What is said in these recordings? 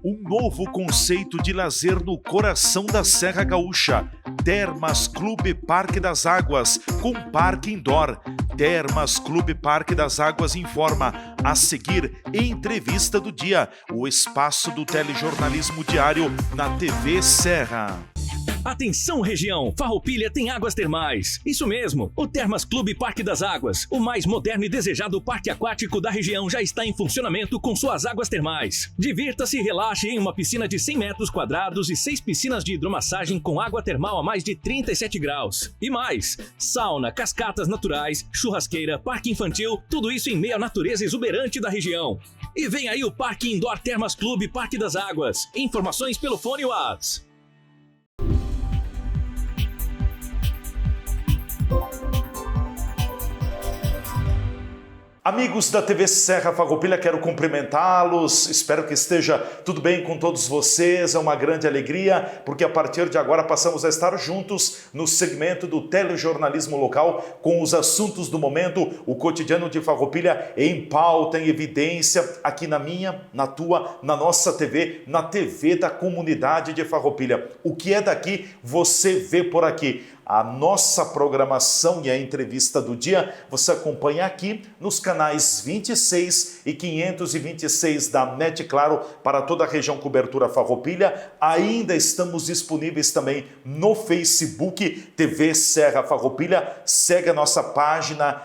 Um novo conceito de lazer no coração da Serra Gaúcha. Termas Clube Parque das Águas, com parque indoor. Termas Clube Parque das Águas informa. A seguir, entrevista do dia. O espaço do telejornalismo diário na TV Serra. Atenção, região! Farroupilha tem águas termais. Isso mesmo, o Termas Clube Parque das Águas, o mais moderno e desejado parque aquático da região, já está em funcionamento com suas águas termais. Divirta-se e relaxe em uma piscina de 100 metros quadrados e 6 piscinas de hidromassagem com água termal a mais de 37 graus. E mais, sauna, cascatas naturais, churrasqueira, parque infantil, tudo isso em meio à natureza exuberante da região. E vem aí o Parque Indoor Termas Clube Parque das Águas. Informações pelo fone WhatsApp. Amigos da TV Serra Farroupilha, quero cumprimentá-los, espero que esteja tudo bem com todos vocês, é uma grande alegria, porque a partir de agora passamos a estar juntos no segmento do telejornalismo local, com os assuntos do momento, o cotidiano de Farroupilha em pauta, em evidência, aqui na minha, na tua, na nossa TV, na TV da comunidade de Farroupilha. O que é daqui, você vê por aqui. A nossa programação e a entrevista do dia você acompanha aqui nos canais 26 e 526 da NET Claro para toda a região cobertura Farroupilha. Ainda estamos disponíveis também no Facebook TV Serra Farroupilha. Segue a nossa página,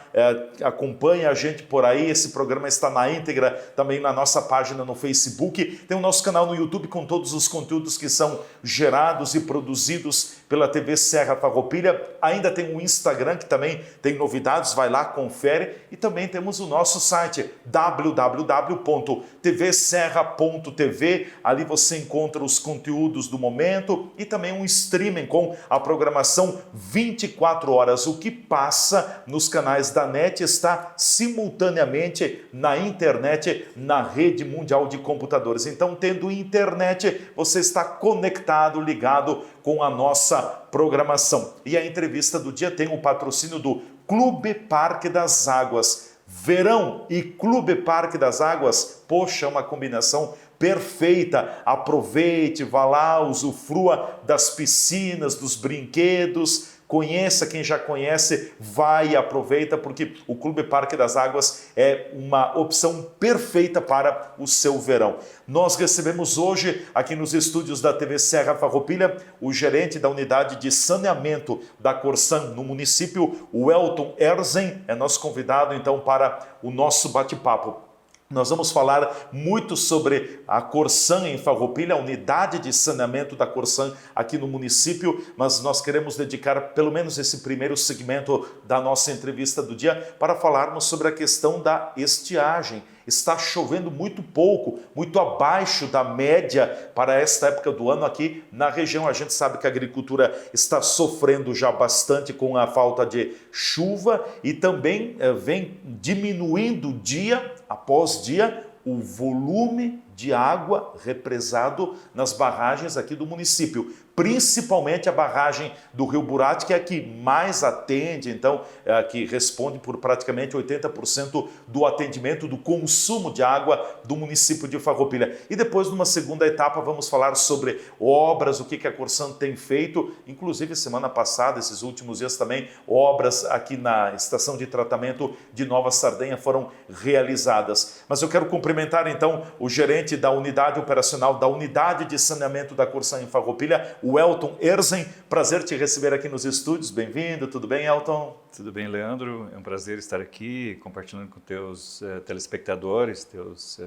acompanha a gente por aí. Esse programa está na íntegra também na nossa página no Facebook. Tem o nosso canal no YouTube com todos os conteúdos que são gerados e produzidos pela TV Serra Farroupilha. Ainda tem o Instagram, que também tem novidades, vai lá, confere. E também temos o nosso site, www.tvserra.tv. Ali você encontra os conteúdos do momento e também um streaming com a programação 24 horas. O que passa nos canais da NET está simultaneamente na internet, na rede mundial de computadores. Então, tendo internet, você está conectado, ligado com a nossa programação. E a entrevista do dia tem o patrocínio do Clube Parque das Águas. Verão e Clube Parque das Águas, poxa, uma combinação perfeita. Aproveite, vá lá, usufrua das piscinas, dos brinquedos. Conheça, quem já conhece, vai e aproveita, porque o Clube Parque das Águas é uma opção perfeita para o seu verão. Nós recebemos hoje, aqui nos estúdios da TV Serra Farroupilha, o gerente da unidade de saneamento da Corsan no município, o Elton Erzen, é nosso convidado então para o nosso bate-papo. Nós vamos falar muito sobre a Corsan em Farroupilha, a unidade de saneamento da Corsan aqui no município, mas nós queremos dedicar pelo menos esse primeiro segmento da nossa entrevista do dia para falarmos sobre a questão da estiagem. Está chovendo muito pouco, muito abaixo da média para esta época do ano aqui na região. A gente sabe que a agricultura está sofrendo já bastante com a falta de chuva e também vem diminuindo dia após dia o volume de água represado nas barragens aqui do município, principalmente a barragem do Rio Burati, que é a que mais atende, então, que responde por praticamente 80% do atendimento do consumo de água do município de Farroupilha. E depois, numa segunda etapa, vamos falar sobre obras, o que a Corsan tem feito, inclusive semana passada, esses últimos dias também, obras aqui na estação de tratamento de Nova Sardenha foram realizadas. Mas eu quero cumprimentar, então, o gerente da unidade operacional da unidade de saneamento da Corsan em Farroupilha, o Elton Erzen. Prazer te receber aqui nos estúdios. Bem-vindo. Tudo bem, Elton? Tudo bem, Leandro. É um prazer estar aqui compartilhando com teus telespectadores, teus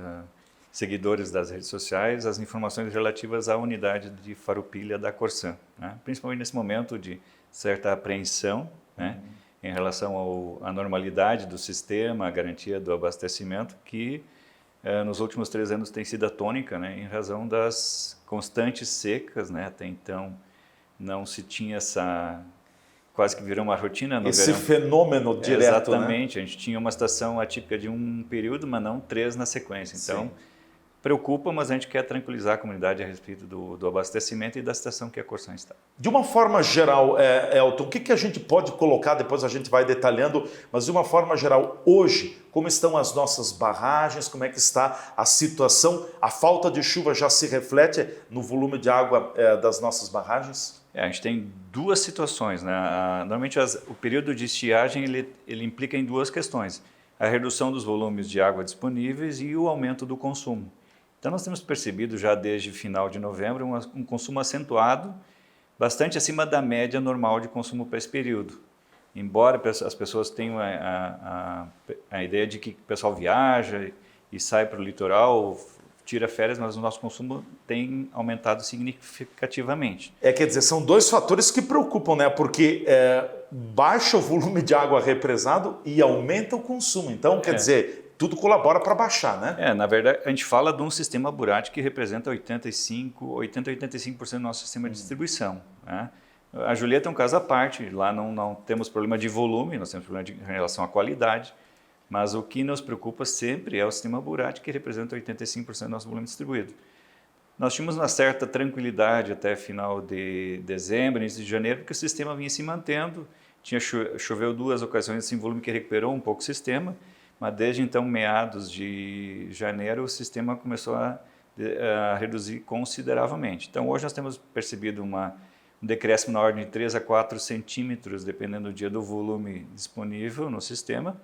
seguidores das redes sociais, as informações relativas à unidade de Farroupilha da Corsan, né? Principalmente nesse momento de certa apreensão, né? Em relação à normalidade do sistema, a garantia do abastecimento, que nos últimos 3 anos tem sido a tônica, né, em razão das constantes secas, né? Até então não se tinha essa, quase que virou uma rotina no esse verão. Fenômeno direto, exatamente, né? A gente tinha uma estação atípica de um período, mas não 3 na sequência. Então, preocupa, mas a gente quer tranquilizar a comunidade a respeito do abastecimento e da situação que a Corsan está. De uma forma geral, Elton, o que a gente pode colocar, depois a gente vai detalhando, mas de uma forma geral, hoje, como estão as nossas barragens, como é que está a situação? A falta de chuva já se reflete no volume de água das nossas barragens? A gente tem duas situações, né? Normalmente o período de estiagem ele implica em duas questões: a redução dos volumes de água disponíveis e o aumento do consumo. Então nós temos percebido já desde final de novembro um consumo acentuado, bastante acima da média normal de consumo para esse período. Embora as pessoas tenham a ideia de que o pessoal viaja e sai para o litoral, tira férias, mas o nosso consumo tem aumentado significativamente. Quer dizer, são dois fatores que preocupam, né? Porque baixa o volume de água represado e aumenta o consumo. Então, quer dizer, tudo colabora para baixar, né? Na verdade, a gente fala de um sistema Burati que representa 80 a 85% do nosso sistema de distribuição, né? A Julieta é um caso à parte, lá não temos problema de volume, nós temos problema em relação à qualidade, mas o que nos preocupa sempre é o sistema Burati, que representa 85% do nosso volume distribuído. Nós tínhamos uma certa tranquilidade até final de dezembro, início de janeiro, porque o sistema vinha se mantendo, choveu 2 ocasiões assim, volume que recuperou um pouco o sistema, mas desde então, meados de janeiro, o sistema começou a reduzir consideravelmente. Então, hoje nós temos percebido um decréscimo na ordem de 3 a 4 centímetros, dependendo do dia do volume disponível no sistema.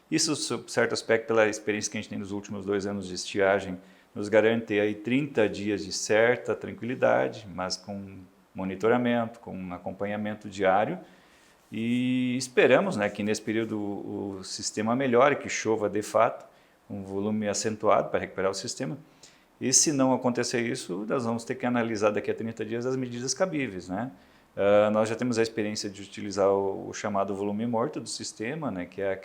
Isso, sob certo aspecto, pela experiência que a gente tem nos últimos 2 anos de estiagem, nos garante aí 30 dias de certa tranquilidade, mas com monitoramento, com acompanhamento diário. E esperamos, né, que nesse período o sistema melhore, que chova de fato, um volume acentuado para recuperar o sistema. E se não acontecer isso, nós vamos ter que analisar daqui a 30 dias as medidas cabíveis, né? Nós já temos a experiência de utilizar o chamado volume morto do sistema, né, que é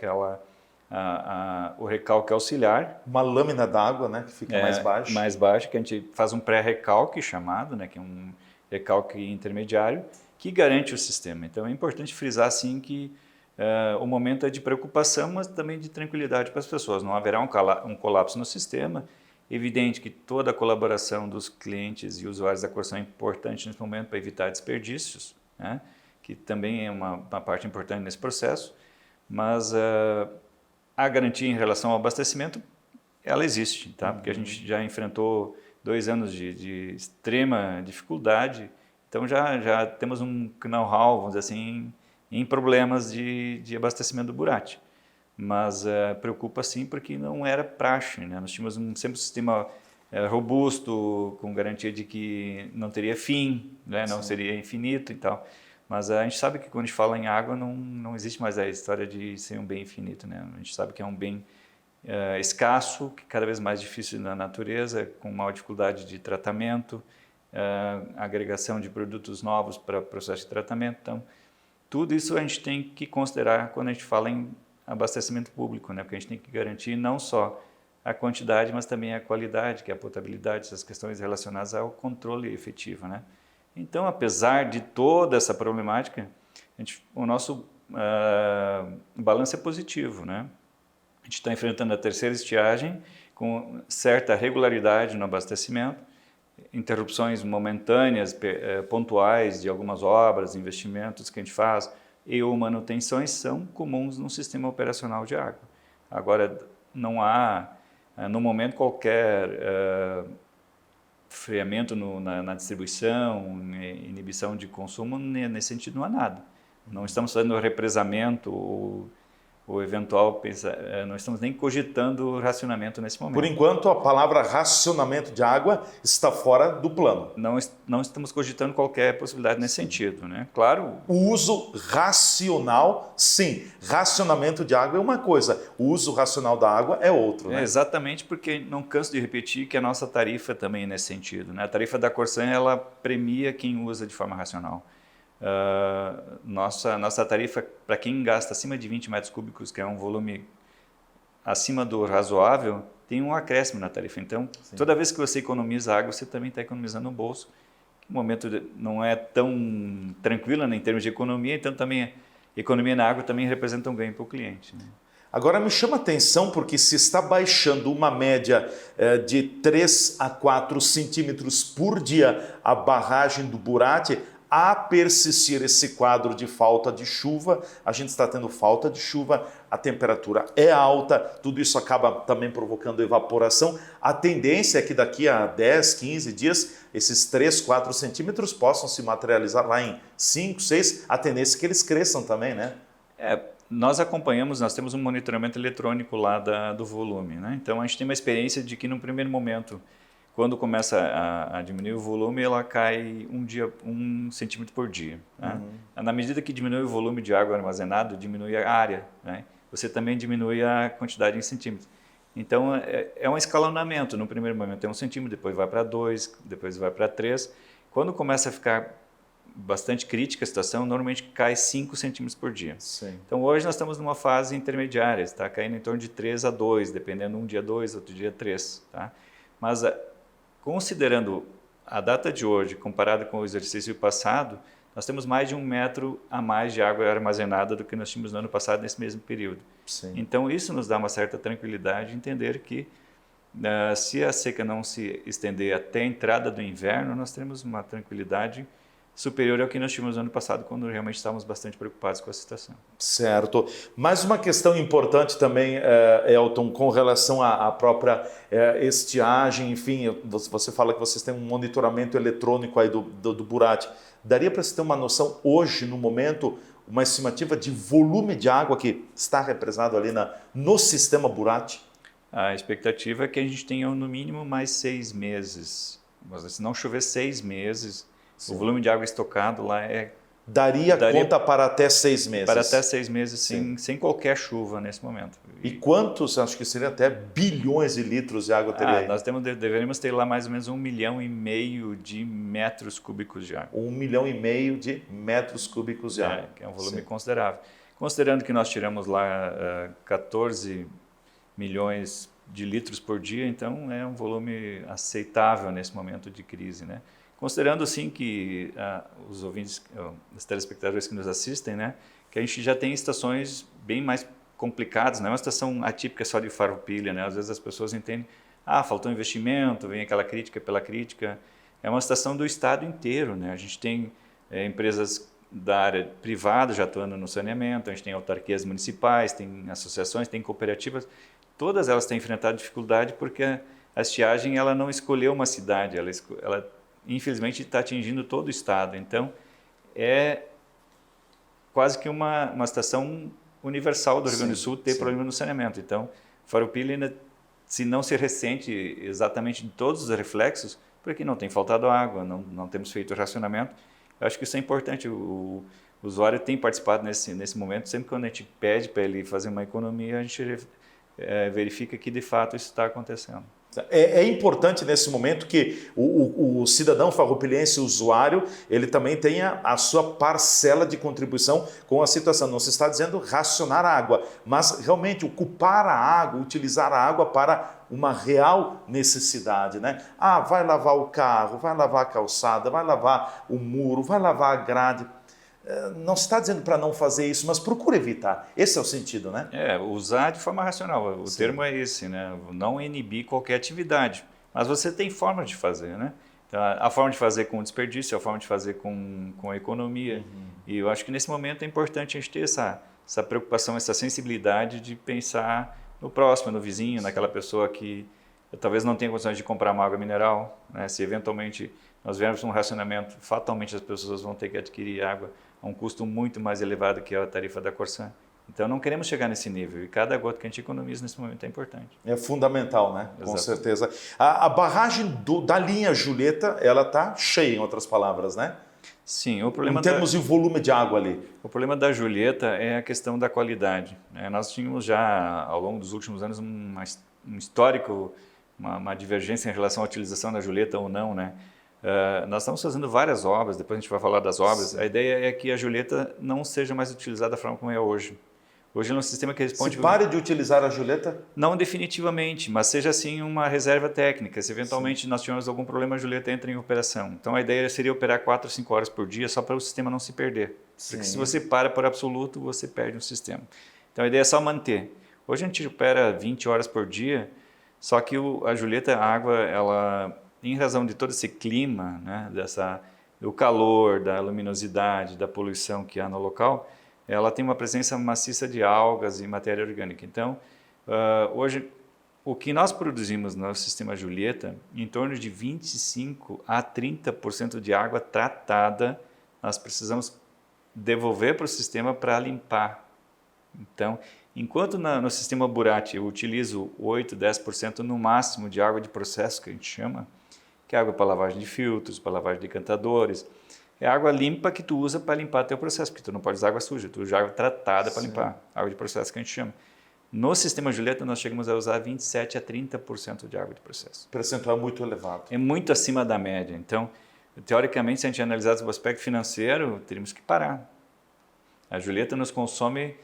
o recalque auxiliar. Uma lâmina d'água, né, que fica mais baixa. Mais baixa, que a gente faz um pré-recalque chamado, né, que é um recalque intermediário, que garante o sistema. Então é importante frisar assim que o momento é de preocupação, mas também de tranquilidade para as pessoas. Não haverá um colapso no sistema. Evidente que toda a colaboração dos clientes e usuários da Corsan é importante nesse momento para evitar desperdícios, né? Que também é uma parte importante nesse processo, mas a garantia em relação ao abastecimento, ela existe, tá? Porque a gente já enfrentou 2 anos de extrema dificuldade. Então já temos um know-how, vamos dizer assim, em problemas de abastecimento do Burati. Mas preocupa sim porque não era praxe, né? Nós tínhamos sempre um sistema robusto, com garantia de que não teria fim, né? Não seria infinito e tal. Mas a gente sabe que quando a gente fala em água não existe mais a história de ser um bem infinito, né? A gente sabe que é um bem escasso, que cada vez mais difícil na natureza, com maior dificuldade de tratamento, agregação de produtos novos para o processo de tratamento. Então, tudo isso a gente tem que considerar quando a gente fala em abastecimento público, né? Porque a gente tem que garantir não só a quantidade, mas também a qualidade, que é a potabilidade, essas questões relacionadas ao controle efetivo, né? Então, apesar de toda essa problemática, o nosso balanço é positivo, né? A gente está enfrentando a terceira estiagem com certa regularidade no abastecimento, interrupções momentâneas, pontuais de algumas obras, investimentos que a gente faz e ou manutenções são comuns no sistema operacional de água. Agora, não há, no momento, qualquer freamento na distribuição, inibição de consumo, nesse sentido não há nada. Não estamos fazendo represamento ou eventual, não estamos nem cogitando racionamento nesse momento. Por enquanto, a palavra racionamento de água está fora do plano. Não estamos cogitando qualquer possibilidade nesse sentido, né? Claro. O uso racional, sim. Racionamento de água é uma coisa, o uso racional da água é outro, né? Exatamente, porque não canso de repetir que a nossa tarifa também é nesse sentido, né? A tarifa da Corsan, ela premia quem usa de forma racional. Nossa tarifa, para quem gasta acima de 20 metros cúbicos, que é um volume acima do razoável, tem um acréscimo na tarifa. Então, sim, toda vez que você economiza água, você também está economizando no bolso. O momento não é tão tranquilo, né, em termos de economia, então também a economia na água também representa um ganho para o cliente, né? Agora me chama a atenção porque se está baixando uma média de 3 a 4 centímetros por dia a barragem do Burati, a persistir esse quadro de falta de chuva, a gente está tendo falta de chuva, a temperatura é alta, tudo isso acaba também provocando evaporação. A tendência é que daqui a 10, 15 dias, esses 3, 4 centímetros possam se materializar lá em 5, 6, a tendência é que eles cresçam também, né? Nós acompanhamos, nós temos um monitoramento eletrônico lá do volume, né? Então a gente tem uma experiência de que no primeiro momento, quando começa a diminuir o volume, ela cai 1 centímetro por dia. Né? Na medida que diminui o volume de água armazenado, diminui a área, né? Você também diminui a quantidade em centímetros. Então é um escalonamento. No primeiro momento é 1 centímetro, depois vai para 2, depois vai para 3. Quando começa a ficar bastante crítica a situação, normalmente cai 5 centímetros por dia. Sim. Então hoje nós estamos numa fase intermediária, está caindo em torno de 3 a 2, dependendo, um dia 2, outro dia 3. Tá? Mas considerando a data de hoje, comparada com o exercício passado, nós temos mais de 1 metro a mais de água armazenada do que nós tínhamos no ano passado nesse mesmo período. Sim. Então isso nos dá uma certa tranquilidade de entender que se a seca não se estender até a entrada do inverno, nós teremos uma tranquilidade superior ao que nós tínhamos no ano passado, quando realmente estávamos bastante preocupados com a situação. Certo. Mais uma questão importante também, Elton, com relação à própria estiagem, enfim, você fala que vocês têm um monitoramento eletrônico aí do Burati. Daria para você ter uma noção hoje, no momento, uma estimativa de volume de água que está represado ali no sistema Burati? A expectativa é que a gente tenha no mínimo mais 6 meses. Mas se não chover 6 meses, sim, o volume de água estocado lá Daria conta para até 6 meses? Para até 6 meses, sem qualquer chuva nesse momento. E quantos, acho que seria até bilhões de litros de água teria aí? Nós deveríamos ter lá mais ou menos 1,5 milhão de metros cúbicos de água. 1,5 milhão de metros cúbicos de água. Que é um volume considerável. Considerando que nós tiramos lá 14 milhões de litros por dia, então é um volume aceitável nesse momento de crise, né? Considerando, sim, que os ouvintes, os telespectadores que nos assistem, né, que a gente já tem estações bem mais complicadas, não é uma estação atípica só de Farroupilha, né? Às vezes as pessoas entendem, faltou investimento, vem aquela crítica pela crítica. É uma estação do estado inteiro, né? A gente tem empresas da área privada já atuando no saneamento, a gente tem autarquias municipais, tem associações, tem cooperativas, todas elas têm enfrentado dificuldade porque a estiagem ela não escolheu uma cidade, ela infelizmente está atingindo todo o estado. Então, é quase que uma situação universal do Rio Grande do Sul ter problema no saneamento. Então, Farroupilha ainda, se não se ressente exatamente de todos os reflexos, porque não tem faltado água, não temos feito racionamento. Eu acho que isso é importante. O usuário tem participado nesse momento. Sempre quando a gente pede para ele fazer uma economia, a gente verifica que de fato isso está acontecendo. É importante nesse momento que o cidadão farroupilhense, o usuário, ele também tenha a sua parcela de contribuição com a situação. Não se está dizendo racionar a água, mas realmente ocupar a água, utilizar a água para uma real necessidade, né? Vai lavar o carro, vai lavar a calçada, vai lavar o muro, vai lavar a grade. Não se está dizendo para não fazer isso, mas procura evitar. Esse é o sentido, né? Usar de forma racional. O termo é esse, né? Não inibir qualquer atividade. Mas você tem forma de fazer, né? Então, a forma de fazer com desperdício, a forma de fazer com economia. E eu acho que nesse momento é importante a gente ter essa preocupação, essa sensibilidade de pensar no próximo, no vizinho, naquela pessoa que talvez não tenha condições de comprar uma água mineral, né? Se eventualmente nós viermos um racionamento, fatalmente as pessoas vão ter que adquirir água a um custo muito mais elevado que a tarifa da Corsan. Então não queremos chegar nesse nível e cada gota que a gente economiza nesse momento é importante. É fundamental, né? Exato. Com certeza. A barragem da linha Julieta, ela está cheia, em outras palavras, né? Sim, o problema em termos de volume de água ali. O problema da Julieta é a questão da qualidade. Nós tínhamos já, ao longo dos últimos anos, um histórico, uma divergência em relação à utilização da Julieta ou não, né? Nós estamos fazendo várias obras, depois a gente vai falar das obras. Sim. A ideia é que a Julieta não seja mais utilizada da forma como é hoje. Hoje é um sistema que responde... Se pare de utilizar a Julieta? Não definitivamente, mas seja assim uma reserva técnica. Se eventualmente nós tivermos algum problema, a Julieta entra em operação. Então a ideia seria operar 4 ou 5 horas por dia só para o sistema não se perder. Sim. Porque se você para por absoluto, você perde o sistema. Então a ideia é só manter. Hoje a gente opera 20 horas por dia, só que a Julieta, a água, ela, em razão de todo esse clima, né, do calor, da luminosidade, da poluição que há no local, ela tem uma presença maciça de algas e matéria orgânica. Então, hoje, o que nós produzimos no sistema Julieta, em torno de 25% a 30% de água tratada, nós precisamos devolver para o sistema para limpar. Então, enquanto no sistema Burati eu utilizo 8%, 10% no máximo de água de processo, que a gente chama, que é água para lavagem de filtros, para lavagem de cantadores, é água limpa que tu usa para limpar teu processo, porque tu não pode usar água suja, tu usa água tratada para limpar, água de processo que a gente chama. No sistema Julieta, nós chegamos a usar 27% a 30% de água de processo. O percentual é muito elevado. É muito acima da média. Então, teoricamente, se a gente analisasse o aspecto financeiro, teríamos que parar. A Julieta nos consome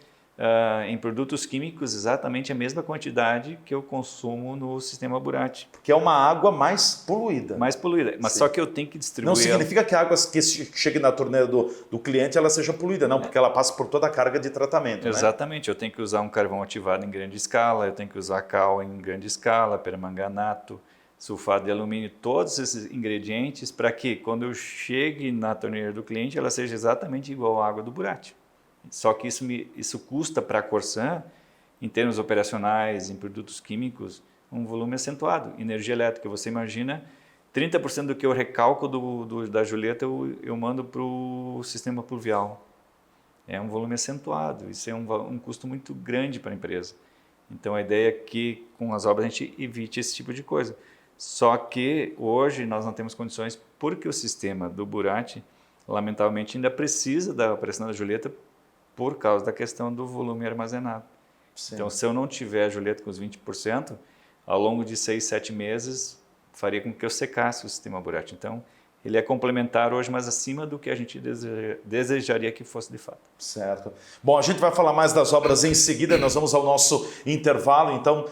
em produtos químicos exatamente a mesma quantidade que eu consumo no sistema Burati. Porque é uma água mais poluída. Mais poluída, mas só que eu tenho que distribuir... Não significa que a água que chegue na torneira do cliente ela seja poluída, não, porque ela passa por toda a carga de tratamento. Exatamente, né? Eu tenho que usar um carvão ativado em grande escala, eu tenho que usar cal em grande escala, permanganato, sulfato de alumínio, todos esses ingredientes para que quando eu chegue na torneira do cliente ela seja exatamente igual à água do Burati. Só que isso custa para a Corsan, em termos operacionais, em produtos químicos, um volume acentuado. Energia elétrica, você imagina, 30% do que eu recalco da Julieta eu mando para o sistema pluvial. É um volume acentuado, isso é um custo muito grande para a empresa. Então a ideia é que com as obras a gente evite esse tipo de coisa. Só que hoje nós não temos condições, porque o sistema do Burati, lamentavelmente, ainda precisa da operação da Julieta por causa da questão do volume armazenado. Sim. Então, se eu não tiver a Julieta com os 20%, ao longo de 6, 7 meses, faria com que eu secasse o sistema Burati. Então, ele é complementar hoje, mas acima do que a gente desejaria que fosse de fato. Certo. Bom, a gente vai falar mais das obras em seguida, nós vamos ao nosso intervalo, então,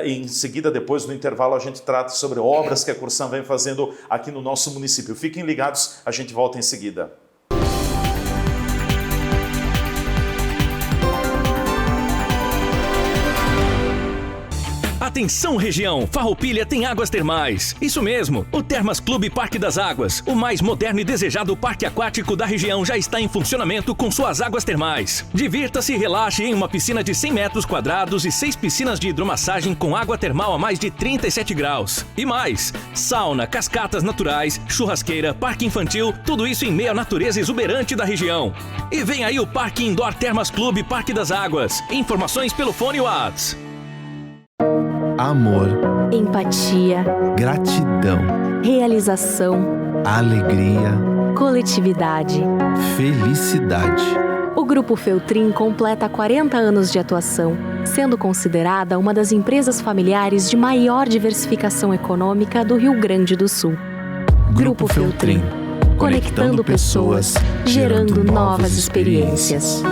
em seguida, depois do intervalo, a gente trata sobre obras que a Corsan vem fazendo aqui no nosso município. Fiquem ligados, a gente volta em seguida. Atenção região, Farroupilha tem águas termais. Isso mesmo, o Termas Clube Parque das Águas, o mais moderno e desejado parque aquático da região, já está em funcionamento com suas águas termais. Divirta-se e relaxe em uma piscina de 100 metros quadrados e 6 piscinas de hidromassagem com água termal a mais de 37 graus. E mais, sauna, cascatas naturais, churrasqueira, parque infantil, tudo isso em meio à natureza exuberante da região. E vem aí o Parque Indoor Termas Clube Parque das Águas. Informações pelo fone WhatsApp. Amor, empatia, gratidão, realização, alegria, coletividade, felicidade. O Grupo Feltrin completa 40 anos de atuação, sendo considerada uma das empresas familiares de maior diversificação econômica do Rio Grande do Sul. Grupo Feltrin, conectando pessoas, gerando novas experiências.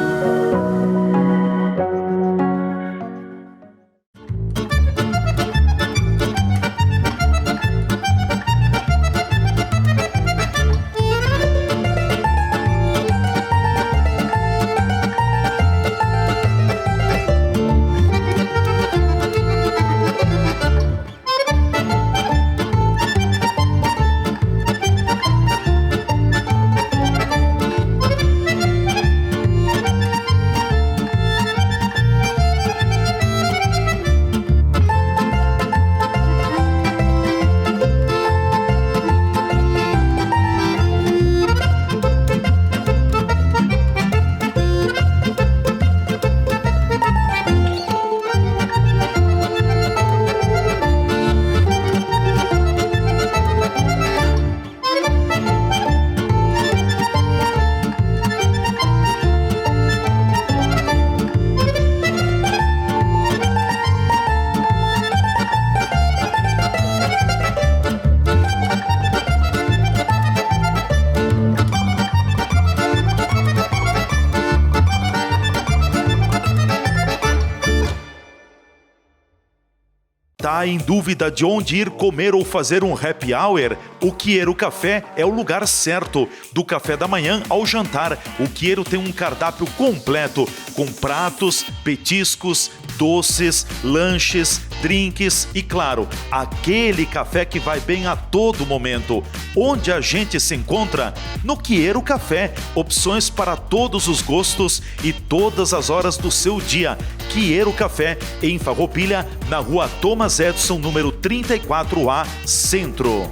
Está em dúvida de onde ir comer ou fazer um happy hour? O Quiero Café é o lugar certo. Do café da manhã ao jantar, o Quiero tem um cardápio completo, com pratos, petiscos, doces, lanches, drinks e, claro, aquele café que vai bem a todo momento. Onde a gente se encontra? No Quero Café. Opções para todos os gostos e todas as horas do seu dia. Quero Café, em Farroupilha, na rua Thomas Edison, número 34A, Centro.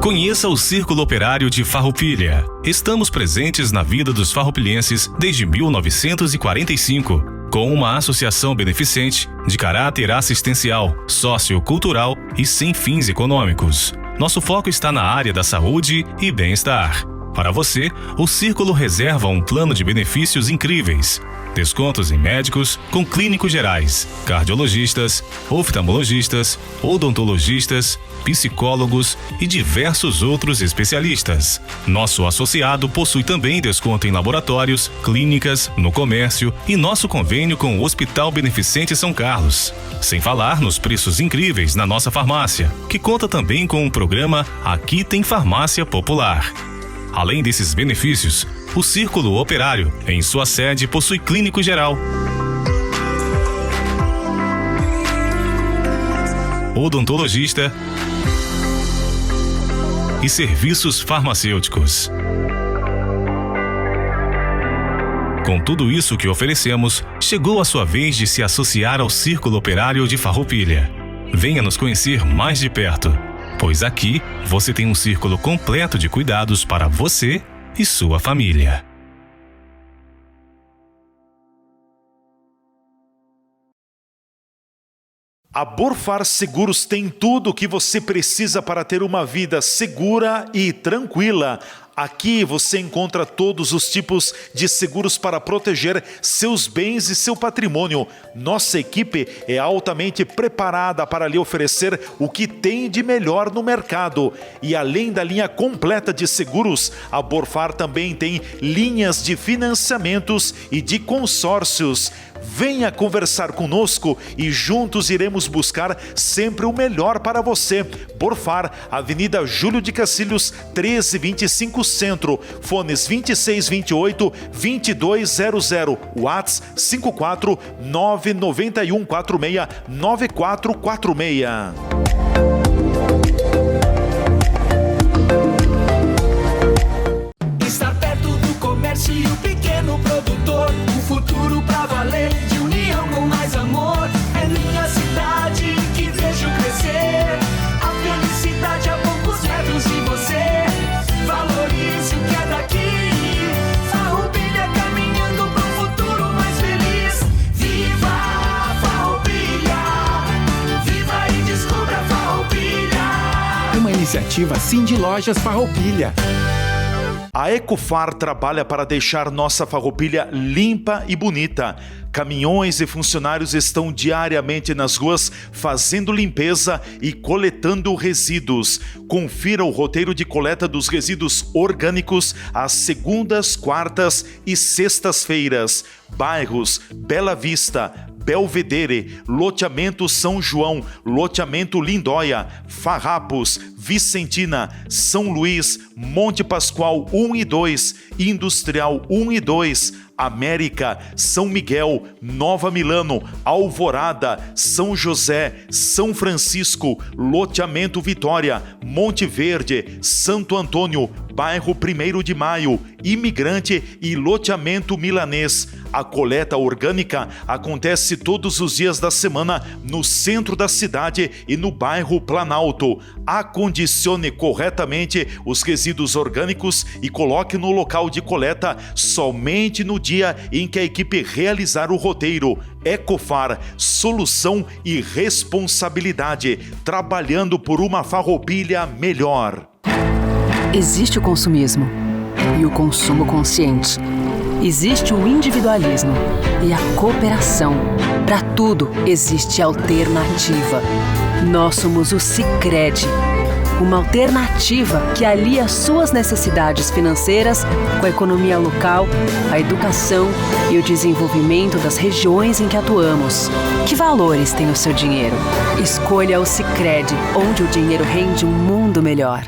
Conheça o Círculo Operário de Farroupilha. Estamos presentes na vida dos farroupilhenses desde 1945, com uma associação beneficente de caráter assistencial, sociocultural e sem fins econômicos. Nosso foco está na área da saúde e bem-estar. Para você, o Círculo reserva um plano de benefícios incríveis. Descontos em médicos com clínicos gerais, cardiologistas, oftalmologistas, odontologistas, psicólogos e diversos outros especialistas. Nosso associado possui também desconto em laboratórios, clínicas, no comércio e nosso convênio com o Hospital Beneficente São Carlos. Sem falar nos preços incríveis na nossa farmácia, que conta também com o programa Aqui Tem Farmácia Popular. Além desses benefícios, o Círculo Operário, em sua sede, possui clínico geral, odontologista e serviços farmacêuticos. Com tudo isso que oferecemos, chegou a sua vez de se associar ao Círculo Operário de Farroupilha. Venha nos conhecer mais de perto, pois aqui você tem um círculo completo de cuidados para você e sua família. A Borfar Seguros tem tudo o que você precisa para ter uma vida segura e tranquila. Aqui você encontra todos os tipos de seguros para proteger seus bens e seu patrimônio. Nossa equipe é altamente preparada para lhe oferecer o que tem de melhor no mercado. E além da linha completa de seguros, a Borfar também tem linhas de financiamentos e de consórcios. Venha conversar conosco e juntos iremos buscar sempre o melhor para você. Borfar, Avenida Júlio de Cacilhos, 1325 Centro. Fones 2628-2200. WhatsApp 54991469446. Estar perto do comércio e o pequeno produtor, um futuro pra valer, de união com mais amor. É minha cidade que vejo crescer, a felicidade a poucos metros de você. Valorize o que é daqui, Farroupilha caminhando pro futuro mais feliz. Viva Farroupilha, viva e descubra Farroupilha. Uma iniciativa Cindy Lojas Farroupilha. A Ecofar trabalha para deixar nossa Farroupilha limpa e bonita. Caminhões e funcionários estão diariamente nas ruas fazendo limpeza e coletando resíduos. Confira o roteiro de coleta dos resíduos orgânicos às segundas, quartas e sextas-feiras. Bairros Bela Vista, Belvedere, Loteamento São João, Loteamento Lindóia, Farrapos, Vicentina, São Luís, Monte Pascoal 1 e 2, Industrial 1 e 2, América, São Miguel, Nova Milano, Alvorada, São José, São Francisco, Loteamento Vitória, Monte Verde, Santo Antônio, Bairro 1º de Maio, Imigrante e Loteamento Milanês. A coleta orgânica acontece todos os dias da semana no centro da cidade e no bairro Planalto. Acondicione corretamente os resíduos orgânicos e coloque no local de coleta somente no dia em que a equipe realizar o roteiro. Ecofar, solução e responsabilidade, trabalhando por uma Farroupilha melhor. Existe o consumismo e o consumo consciente. Existe o individualismo e a cooperação. Para tudo existe alternativa. Nós somos o Sicredi, uma alternativa que alia suas necessidades financeiras com a economia local, a educação e o desenvolvimento das regiões em que atuamos. Que valores tem o seu dinheiro? Escolha o Sicredi, onde o dinheiro rende um mundo melhor.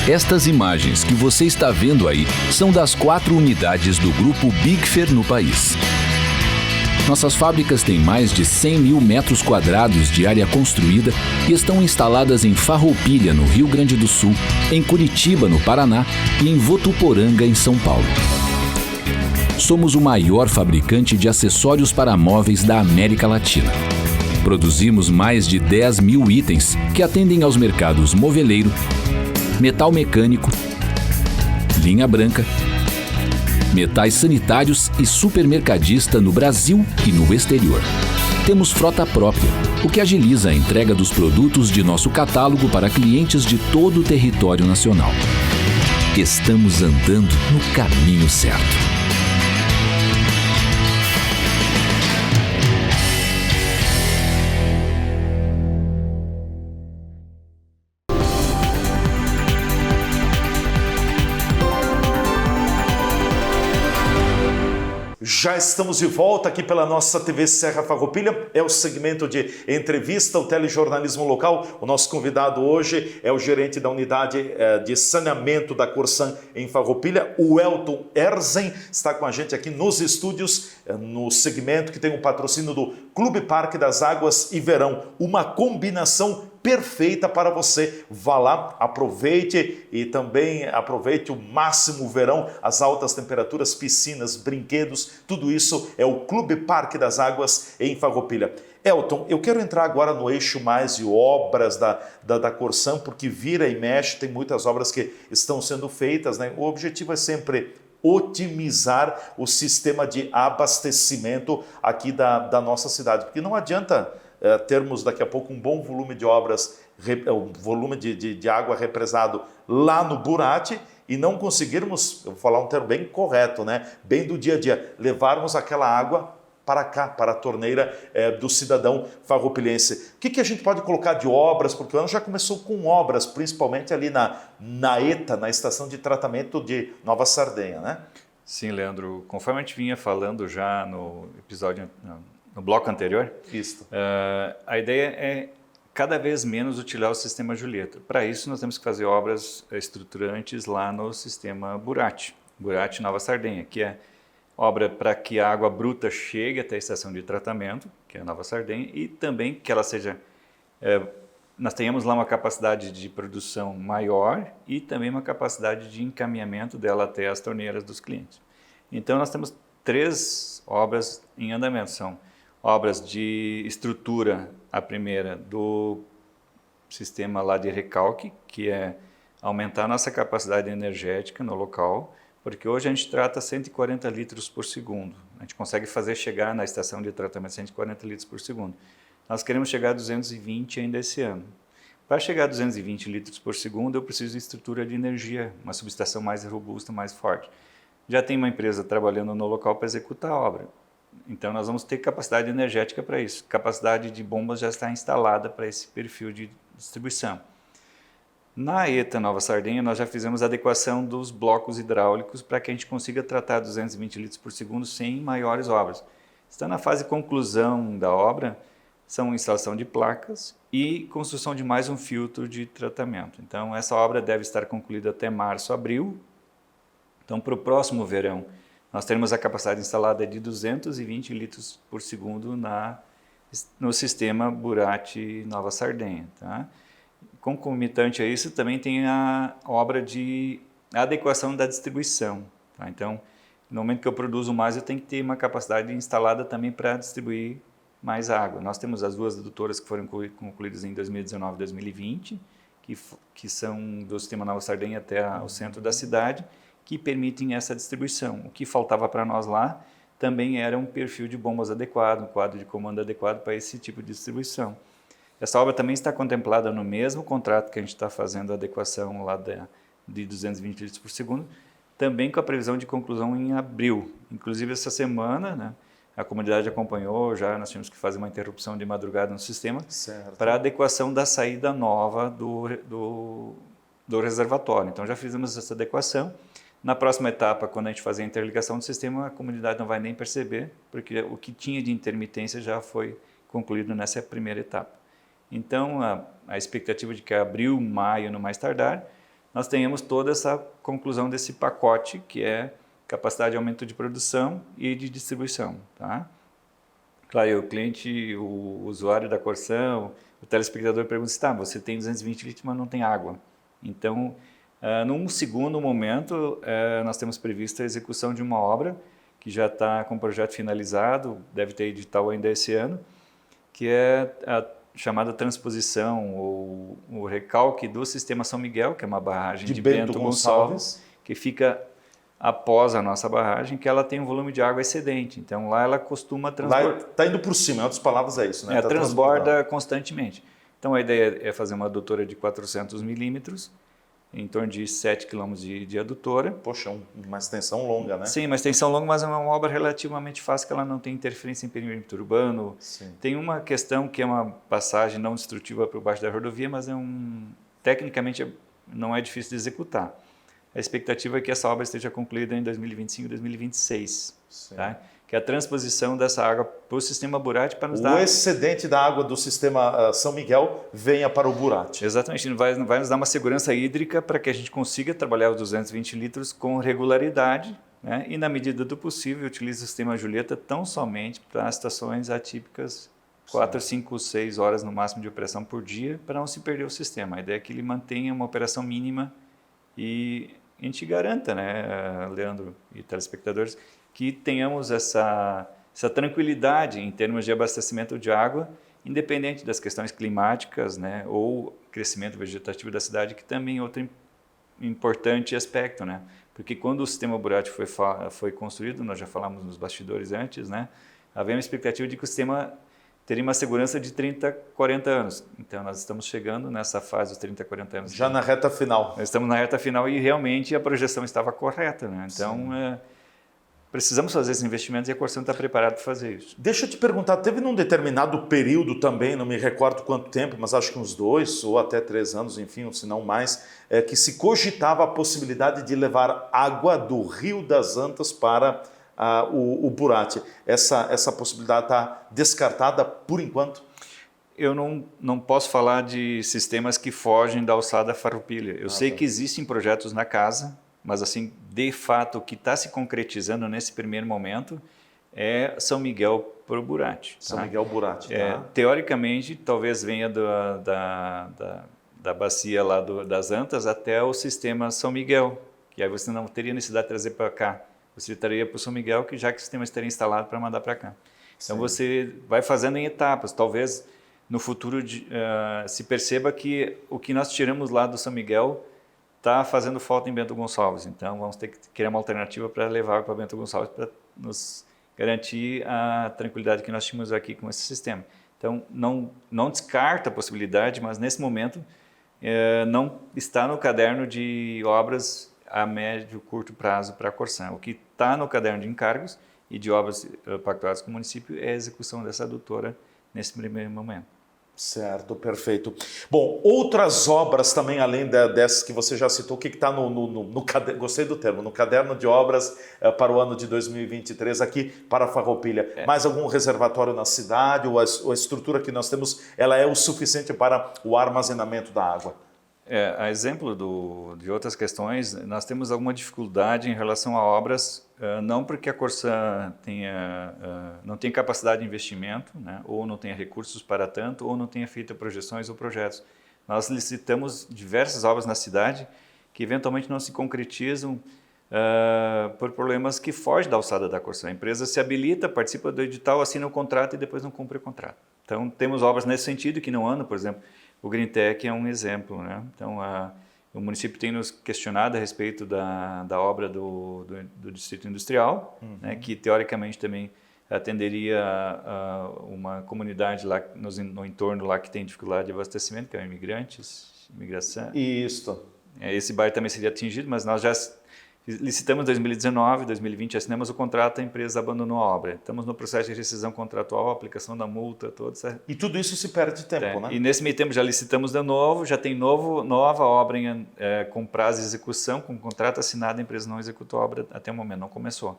Estas imagens que você está vendo aí são das 4 unidades do Grupo Bigfer no país. Nossas fábricas têm mais de 100 mil metros quadrados de área construída e estão instaladas em Farroupilha, no Rio Grande do Sul, em Curitiba, no Paraná e em Votuporanga, em São Paulo. Somos o maior fabricante de acessórios para móveis da América Latina. Produzimos mais de 10 mil itens que atendem aos mercados moveleiro, metal mecânico, linha branca, metais sanitários e supermercadista no Brasil e no exterior. Temos frota própria, o que agiliza a entrega dos produtos de nosso catálogo para clientes de todo o território nacional. Estamos andando no caminho certo. Já estamos de volta aqui pela nossa TV Serra Farroupilha, é o segmento de entrevista, o telejornalismo local. O nosso convidado hoje é o gerente da unidade de saneamento da Corsan em Farroupilha, o Elton Erzen, está com a gente aqui nos estúdios, no segmento que tem o patrocínio do Clube Parque das Águas e Verão, uma combinação perfeita para você. Vá lá, aproveite e também aproveite o máximo verão, as altas temperaturas, piscinas, brinquedos, tudo isso é o Clube Parque das Águas em Farroupilha. Elton, eu quero entrar agora no eixo mais de obras da Corsan, porque vira e mexe, tem muitas obras que estão sendo feitas, né? O objetivo é sempre otimizar o sistema de abastecimento aqui da nossa cidade, porque não adianta termos daqui a pouco um bom volume de obras, um volume de água represado lá no Burati e não conseguirmos, eu vou falar um termo bem correto, né? Bem do dia a dia, levarmos aquela água para cá, para a torneira do cidadão farroupilhense. O que a gente pode colocar de obras? Porque o ano já começou com obras, principalmente ali na ETA, na estação de tratamento de Nova Sardenha, né? Sim, Leandro, conforme a gente vinha falando já no episódio, no bloco anterior, a ideia é cada vez menos utilizar o sistema Julieta. Para isso, nós temos que fazer obras estruturantes lá no sistema Burati Nova Sardenha, que é obra para que a água bruta chegue até a estação de tratamento, que é a Nova Sardenha, e também que ela seja, nós tenhamos lá uma capacidade de produção maior e também uma capacidade de encaminhamento dela até as torneiras dos clientes. Então, nós temos 3 obras em andamento, são obras de estrutura, a primeira do sistema lá de recalque, que é aumentar a nossa capacidade energética no local, porque hoje a gente trata 140 litros por segundo. A gente consegue fazer chegar na estação de tratamento 140 litros por segundo. Nós queremos chegar a 220 ainda esse ano. Para chegar a 220 litros por segundo, eu preciso de estrutura de energia, uma subestação mais robusta, mais forte. Já tem uma empresa trabalhando no local para executar a obra. Então, nós vamos ter capacidade energética para isso. Capacidade de bombas já está instalada para esse perfil de distribuição. Na ETA Nova Sardenha, nós já fizemos a adequação dos blocos hidráulicos para que a gente consiga tratar 220 litros por segundo sem maiores obras. Está na fase de conclusão da obra, são instalação de placas e construção de mais um filtro de tratamento. Então, essa obra deve estar concluída até março, abril. Então, para o próximo verão, nós teremos a capacidade instalada de 220 litros por segundo no sistema Burati Nova Sardenha. Tá? Concomitante a isso, também tem a obra de adequação da distribuição. Tá? Então, no momento que eu produzo mais, eu tenho que ter uma capacidade instalada também para distribuir mais água. Nós temos as 2 adutoras que foram concluídas em 2019 e 2020, que são do sistema Nova Sardenha até o centro da cidade, que permitem essa distribuição. O que faltava para nós lá também era um perfil de bombas adequado, um quadro de comando adequado para esse tipo de distribuição. Essa obra também está contemplada no mesmo contrato que a gente está fazendo a adequação lá de 220 litros por segundo, também com a previsão de conclusão em abril. Inclusive, essa semana, né, a comunidade acompanhou, já nós tivemos que fazer uma interrupção de madrugada no sistema para a adequação da saída nova do reservatório. Então, já fizemos essa adequação. Na próxima etapa, quando a gente fazer a interligação do sistema, a comunidade não vai nem perceber, porque o que tinha de intermitência já foi concluído nessa primeira etapa. Então, a expectativa de que abril, maio, no mais tardar, nós tenhamos toda essa conclusão desse pacote, que é capacidade de aumento de produção e de distribuição. Tá? Claro, o cliente, o usuário da Corsã, o telespectador pergunta se você tem 220 litros, mas não tem água. Então, num segundo momento, nós temos previsto a execução de uma obra que já está com o projeto finalizado, deve ter edital ainda esse ano, que é a chamada transposição ou o recalque do sistema São Miguel, que é uma barragem de Bento Gonçalves, que fica após a nossa barragem, que ela tem um volume de água excedente. Então, lá ela costuma transbordar. Está indo por cima, em outras palavras é isso, né? Transborda constantemente. Então, a ideia é fazer uma adutora de 400 milímetros, em torno de 7 km de adutora. Poxa, uma extensão longa, né? Sim, uma extensão longa, mas é uma obra relativamente fácil, que ela não tem interferência em perímetro urbano. Sim. Tem uma questão que é uma passagem não destrutiva por baixo da rodovia, mas tecnicamente não é difícil de executar. A expectativa é que essa obra esteja concluída em 2025 e 2026, tá? Que é a transposição dessa água para o sistema Burati para nos dar... O excedente da água do sistema São Miguel venha para o Burati. Exatamente, vai nos dar uma segurança hídrica para que a gente consiga trabalhar os 220 litros com regularidade, né? E, na medida do possível, utilize o sistema Julieta tão somente para situações atípicas, 4, 5, 6 horas no máximo de operação por dia, para não se perder o sistema. A ideia é que ele mantenha uma operação mínima e a gente garanta, né, Leandro e telespectadores, que tenhamos essa tranquilidade em termos de abastecimento de água, independente das questões climáticas, né, ou crescimento vegetativo da cidade, que também é outro importante aspecto, né? Porque quando o sistema Burati foi construído, nós já falamos nos bastidores antes, né, havia uma expectativa de que o sistema teria uma segurança de 30, 40 anos. Então, nós estamos chegando nessa fase dos 30, 40 anos. Já na reta final. Nós estamos na reta final e realmente a projeção estava correta, né? Então, precisamos fazer esses investimentos e a Corsã está preparada para fazer isso. Deixa eu te perguntar, teve num determinado período também, não me recordo quanto tempo, mas acho que uns 2 ou até 3 anos, enfim, ou se não mais, que se cogitava a possibilidade de levar água do Rio das Antas para o Burati. Essa possibilidade está descartada por enquanto? Eu não posso falar de sistemas que fogem da alçada Farroupilha. Eu sei que existem projetos na casa, mas assim, de fato, o que está se concretizando nesse primeiro momento é São Miguel para o Burati. Tá? São Miguel Burati. Tá? Teoricamente, talvez venha da bacia lá das Antas até o sistema São Miguel, que aí você não teria necessidade de trazer para cá. Você estaria para o São Miguel, que já que o sistema estaria instalado para mandar para cá. Então, você vai fazendo em etapas. Talvez no futuro se perceba que o que nós tiramos lá do São Miguel está fazendo falta em Bento Gonçalves. Então, vamos ter que criar uma alternativa para levar para Bento Gonçalves para nos garantir a tranquilidade que nós tínhamos aqui com esse sistema. Então, não descarta a possibilidade, mas nesse momento não está no caderno de obras a médio e curto prazo para a Corsã. O que está no caderno de encargos e de obras pactuadas com o município é a execução dessa adutora nesse primeiro momento. Certo, perfeito. Bom, outras obras também, além dessas que você já citou, o que está no caderno, gostei do termo, no caderno de obras para o ano de 2023 aqui para a Farroupilha. Mais algum reservatório na cidade ou a estrutura que nós temos, ela é o suficiente para o armazenamento da água? A exemplo de outras questões, nós temos alguma dificuldade em relação a obras, não porque a Corsã não tenha capacidade de investimento, né, ou não tenha recursos para tanto, ou não tenha feito projeções ou projetos. Nós licitamos diversas obras na cidade que eventualmente não se concretizam por problemas que fogem da alçada da Corsã. A empresa se habilita, participa do edital, assina o contrato e depois não cumpre o contrato. Então, temos obras nesse sentido que não andam, por exemplo, o Greentech é um exemplo, né? Então, o município tem nos questionado a respeito da obra do Distrito Industrial, né, que teoricamente também atenderia uma comunidade lá no entorno lá que tem dificuldade de abastecimento, que é imigrantes, imigração. Isso. Esse bairro também seria atingido, mas nós já licitamos em 2019, 2020, assinamos o contrato, a empresa abandonou a obra. Estamos no processo de rescisão contratual, aplicação da multa, toda essa... E tudo isso se perde tempo, né? E nesse meio tempo já licitamos de novo, já tem nova obra com prazo de execução, com contrato assinado, a empresa não executou a obra até o momento, não começou.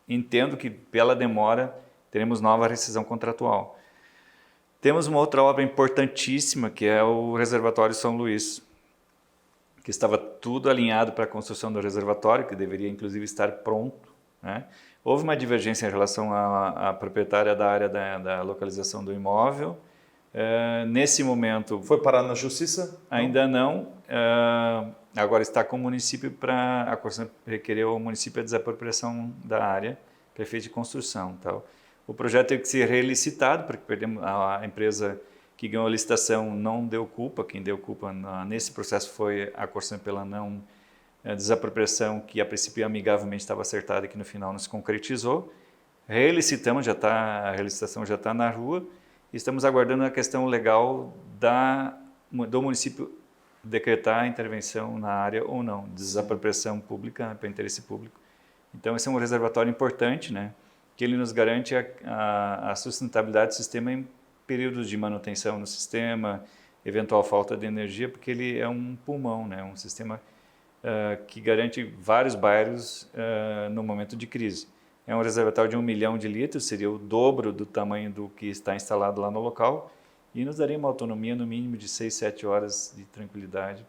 Entendo que pela demora teremos nova rescisão contratual. Temos uma outra obra importantíssima, que é o Reservatório São Luís, que estava tudo alinhado para a construção do reservatório, que deveria inclusive estar pronto, né? Houve uma divergência em relação à proprietária da área da localização do imóvel. Nesse momento... Foi parar na justiça? Ainda não. Agora está com o município a Corsan requereu ao município a desapropriação da área para efeito de construção. Tal. O projeto teve que ser relicitado, porque perdemos a empresa que ganhou a licitação não deu culpa. Quem deu culpa nesse processo foi a Corsan pela não desapropriação, que a princípio amigavelmente estava acertada e que no final não se concretizou. Relicitamos, a relicitação já está na rua, e estamos aguardando a questão legal do município decretar a intervenção na área ou não, desapropriação pública, para interesse público. Então esse é um reservatório importante, né, que ele nos garante a sustentabilidade do sistema em períodos de manutenção no sistema, eventual falta de energia, porque ele é um pulmão, né, um sistema que garante vários bairros no momento de crise. É um reservatório de 1 milhão de litros, seria o dobro do tamanho do que está instalado lá no local, e nos daria uma autonomia no mínimo de 6, 7 horas de tranquilidade,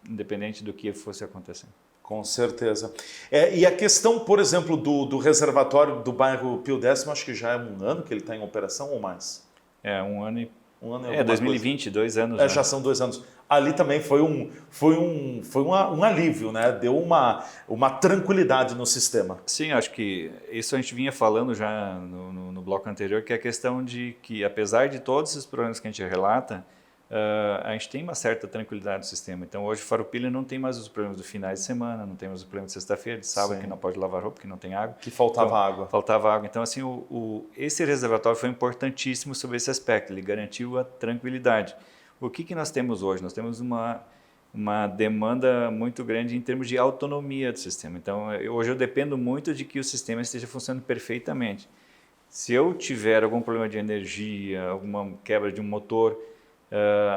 independente do que fosse acontecer. Com certeza. E a questão, por exemplo, do reservatório do bairro Pio X, acho que já é 1 ano que ele está em operação ou mais? 1 ano e... 2020, 2 anos. Já são 2 anos. Ali também foi um alívio, né? Deu uma tranquilidade no sistema. Sim, acho que isso a gente vinha falando já no bloco anterior, que é a questão de que, apesar de todos esses problemas que a gente relata, a gente tem uma certa tranquilidade no sistema. Então, hoje, Farroupilha não tem mais os problemas do finais de semana, não tem mais os problemas de sexta-feira, de sábado, que não pode lavar roupa, que não tem água. Que faltava água. Faltava água. Então, assim, esse reservatório foi importantíssimo sobre esse aspecto. Ele garantiu a tranquilidade. O que nós temos hoje? Nós temos uma demanda muito grande em termos de autonomia do sistema. Então, hoje eu dependo muito de que o sistema esteja funcionando perfeitamente. Se eu tiver algum problema de energia, alguma quebra de um motor,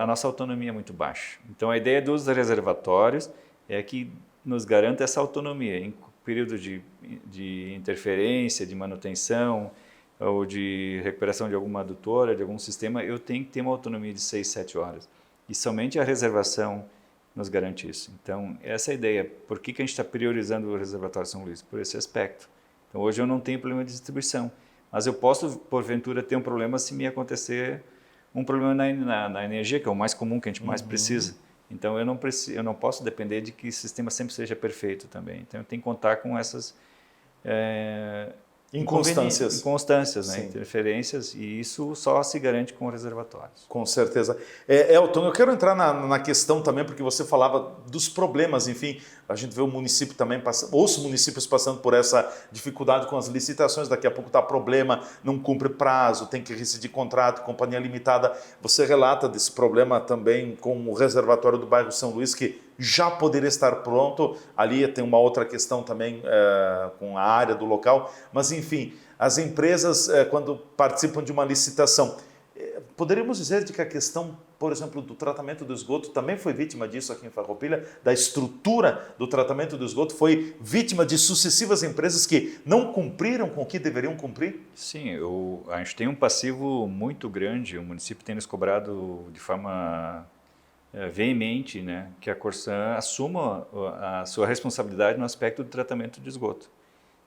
a nossa autonomia é muito baixa. Então, a ideia dos reservatórios é que nos garanta essa autonomia. Em período de interferência, de manutenção ou de recuperação de alguma adutora, de algum sistema, eu tenho que ter uma autonomia de 6, 7 horas. E somente a reservação nos garante isso. Então, essa é a ideia. Por que a gente está priorizando o reservatório São Luís? Por esse aspecto. Então, hoje eu não tenho problema de distribuição, mas eu posso, porventura, ter um problema se me acontecer um problema na energia, que é o mais comum, que a gente mais precisa. Então, eu não posso depender de que o sistema sempre seja perfeito também. Então, eu tenho que contar com essas inconstâncias, né? Interferências, e isso só se garante com reservatórios. Com certeza. Elton, eu quero entrar na questão também, porque você falava dos problemas, enfim, a gente vê o município também, os municípios passando por essa dificuldade com as licitações, daqui a pouco está problema, não cumpre prazo, tem que rescindir contrato, companhia limitada. Você relata desse problema também com o reservatório do bairro São Luís, que já poderia estar pronto. Ali tem uma outra questão também com a área do local, mas enfim, as empresas quando participam de uma licitação, poderíamos dizer de que a questão, por exemplo, do tratamento do esgoto também foi vítima disso aqui em Farroupilha, da estrutura do tratamento do esgoto, foi vítima de sucessivas empresas que não cumpriram com o que deveriam cumprir? Sim, a gente tem um passivo muito grande, o município tem nos cobrado de forma veemente, né, que a Corsan assuma a sua responsabilidade no aspecto do tratamento de esgoto.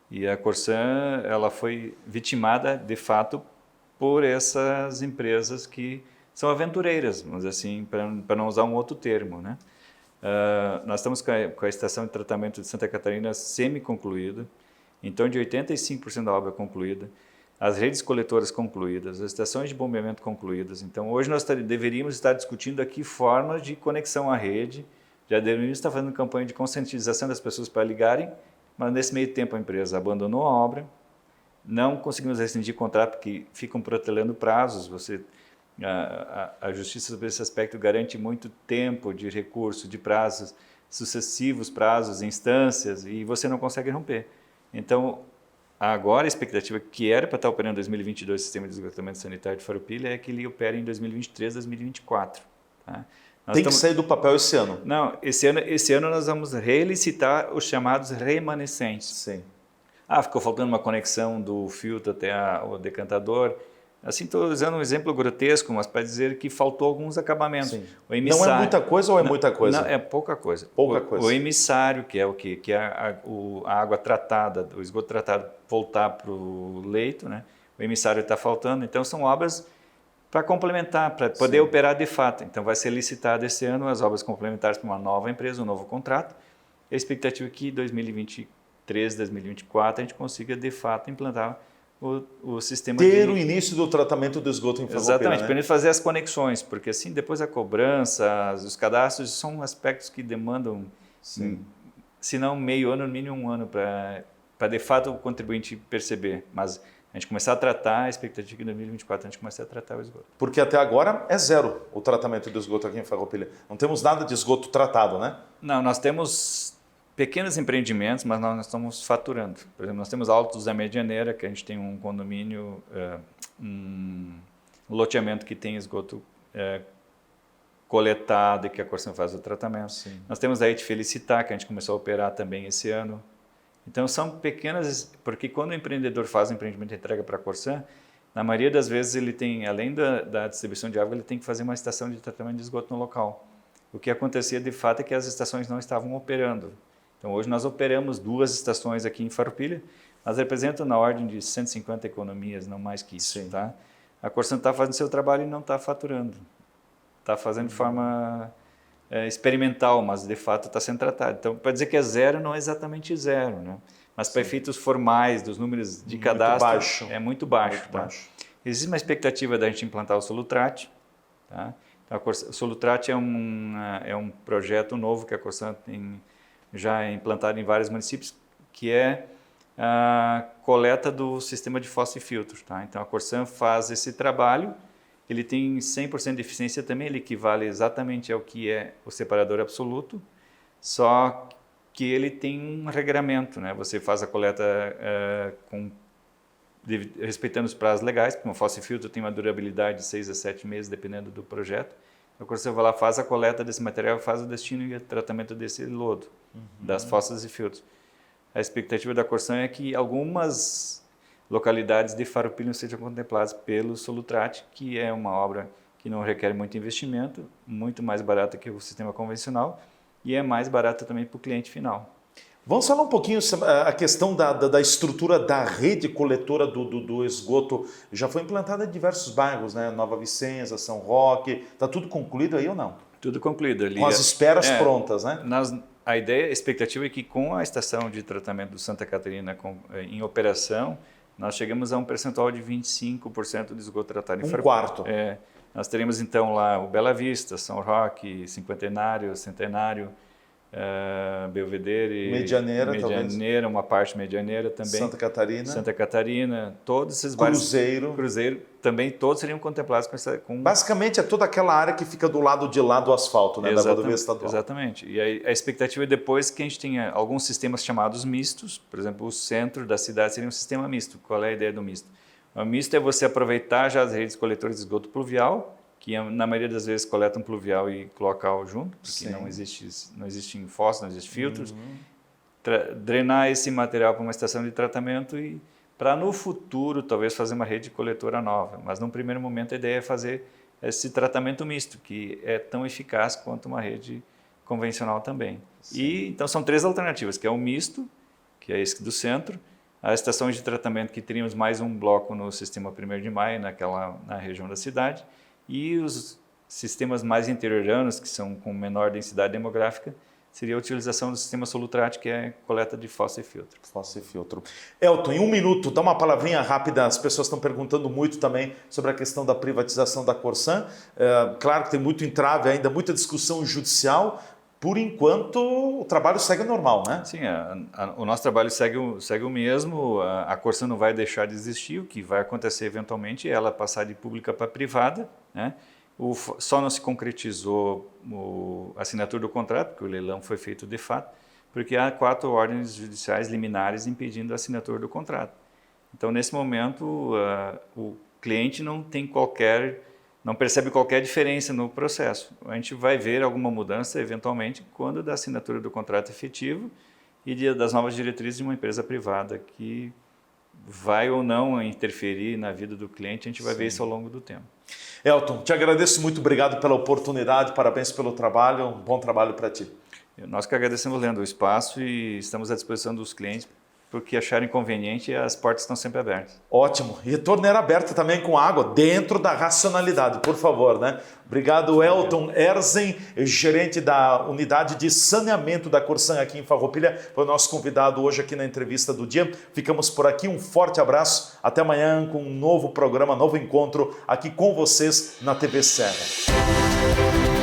E a Corsan, ela foi vitimada, de fato, por essas empresas que são aventureiras, vamos dizer assim, para não usar um outro termo, né? Nós estamos com a estação de tratamento de Santa Catarina semi-concluída, em torno de 85% da obra concluída, as redes coletoras concluídas, as estações de bombeamento concluídas. Então, hoje nós deveríamos estar discutindo aqui formas de conexão à rede, já deveríamos estar fazendo campanha de conscientização das pessoas para ligarem, mas nesse meio tempo a empresa abandonou a obra, não conseguimos rescindir contrato porque ficam protelando prazos. A justiça sobre esse aspecto garante muito tempo de recurso, de prazos, sucessivos prazos, instâncias, e você não consegue romper. Então, agora a expectativa que era para estar operando em 2022 o sistema de esgotamento sanitário de Farroupilha é que ele opere em 2023, 2024. Tá? Que sair do papel esse ano. Não, esse ano nós vamos relicitar os chamados remanescentes. Sim. Ficou faltando uma conexão do filtro até o decantador. Assim, estou usando um exemplo grotesco, mas para dizer que faltou alguns acabamentos. Sim. O emissário, não é muita coisa ou é muita coisa? Não, é pouca coisa. Pouca coisa. O emissário, que é o quê? Que é a água tratada, o esgoto tratado voltar para o leito, né? O emissário está faltando. Então, são obras para complementar, para poder operar de fato. Então, vai ser licitado esse ano as obras complementares para uma nova empresa, um novo contrato. A expectativa é que em 2023, 2024, a gente consiga, de fato, implantar o sistema o início do tratamento do esgoto em Farroupilha. Exatamente, né? para a gente fazer as conexões, porque assim, depois a cobrança, os cadastros, são aspectos que demandam, se não meio ano, no mínimo um ano, para de fato o contribuinte perceber. Mas a gente começar a tratar, a expectativa é que em 2024 a gente comece a tratar o esgoto. Porque até agora é zero o tratamento do esgoto aqui em Farroupilha. Não temos nada de esgoto tratado, né? Não, nós temos pequenos empreendimentos, mas nós estamos faturando. Por exemplo, nós temos Altos da Medianeira, que a gente tem um condomínio, um loteamento que tem esgoto coletado e que a Corsan faz o tratamento. Sim. Nós temos a Felicitar, que a gente começou a operar também esse ano. Então, são pequenas, porque quando o empreendedor faz um empreendimento e entrega para a Corsan, na maioria das vezes ele tem, além da distribuição de água, ele tem que fazer uma estação de tratamento de esgoto no local. O que acontecia de fato é que as estações não estavam operando. Então, hoje nós operamos 2 estações aqui em Farroupilha, mas representam na ordem de 150 economias, não mais que isso. Tá? A Corsan está fazendo seu trabalho e não está faturando. Está fazendo de forma experimental, mas de fato está sendo tratado. Então, para dizer que é zero, não é exatamente zero, né? Mas para efeitos formais, dos números de cadastro, é muito baixo. Muito baixo. Existe uma expectativa da gente implantar o Solutrate. Tá? Então, o Solutrate é um projeto novo que a Corsan tem já implantado em vários municípios, que é a coleta do sistema de fossa e filtros. Tá? Então, a Corsan faz esse trabalho, ele tem 100% de eficiência também, ele equivale exatamente ao que é o separador absoluto, só que ele tem um regramento, né? Você faz a coleta respeitando os prazos legais, porque uma fossa e filtro tem uma durabilidade de 6 a 7 meses, dependendo do projeto. Então, quando você vai lá, faz a coleta desse material, faz o destino e o tratamento desse lodo, das fossas e filtros. A expectativa da Corsan é que algumas localidades de Farroupilha sejam contempladas pelo Solutrate, que é uma obra que não requer muito investimento, muito mais barata que o sistema convencional e é mais barata também para o cliente final. Vamos falar um pouquinho sobre a questão da estrutura da rede coletora do esgoto. Já foi implantada em diversos bairros, né? Nova Vicenza, São Roque. Está tudo concluído aí ou não? Tudo concluído. Ali com as esperas prontas, né? A ideia, a expectativa é que com a estação de tratamento do Santa Catarina em operação, nós chegamos a um percentual de 25% de esgoto tratado em quarto. Nós teremos então lá o Bela Vista, São Roque, Cinquentenário, Centenário, Belvedere, Medianeira, uma parte Medianeira também, Santa Catarina, todos esses bairros, Cruzeiro, também todos seriam contemplados com basicamente é toda aquela área que fica do lado de lá do asfalto, né, da rodovia estadual. Exatamente. E a expectativa é depois que a gente tenha alguns sistemas chamados mistos, por exemplo, o centro da cidade seria um sistema misto. Qual é a ideia do misto? O misto é você aproveitar já as redes coletoras de esgoto pluvial, que na maioria das vezes coletam pluvial e cloacal junto, porque não existe fossa, não existe filtros. Drenar esse material para uma estação de tratamento e para no futuro talvez fazer uma rede coletora nova. Mas num primeiro momento a ideia é fazer esse tratamento misto, que é tão eficaz quanto uma rede convencional também. E então são 3 alternativas, que é o misto, que é esse do centro, as estações de tratamento que teríamos mais um bloco no sistema 1º de Maio, na região da cidade, e os sistemas mais interioranos, que são com menor densidade demográfica, seria a utilização do sistema Solutrate, que é coleta de fossa e filtro. Fossa e filtro. Elton, em 1 minuto, dá uma palavrinha rápida, as pessoas estão perguntando muito também sobre a questão da privatização da Corsan. Claro que tem muito entrave ainda, muita discussão judicial. Por enquanto, o trabalho segue normal, né? Sim, o nosso trabalho segue o mesmo, a Corsan não vai deixar de existir, o que vai acontecer eventualmente é ela passar de pública para privada, né? Só não se concretizou a assinatura do contrato, porque o leilão foi feito de fato, porque há 4 ordens judiciais liminares impedindo a assinatura do contrato. Então, nesse momento, o cliente não percebe qualquer diferença no processo. A gente vai ver alguma mudança, eventualmente, quando da assinatura do contrato efetivo e das novas diretrizes de uma empresa privada que vai ou não interferir na vida do cliente, a gente vai ver isso ao longo do tempo. Elton, te agradeço muito, obrigado pela oportunidade, parabéns pelo trabalho, um bom trabalho para ti. Nós que agradecemos, Leandro, o espaço e estamos à disposição dos clientes, porque acharem conveniente, as portas estão sempre abertas. Ótimo. E torneira aberta também com água, dentro da racionalidade, por favor, né? Obrigado, Elton Erzen, gerente da unidade de saneamento da Corsan aqui em Farroupilha, foi o nosso convidado hoje aqui na entrevista do dia. Ficamos por aqui, um forte abraço, até amanhã com um novo programa, novo encontro aqui com vocês na TV Serra.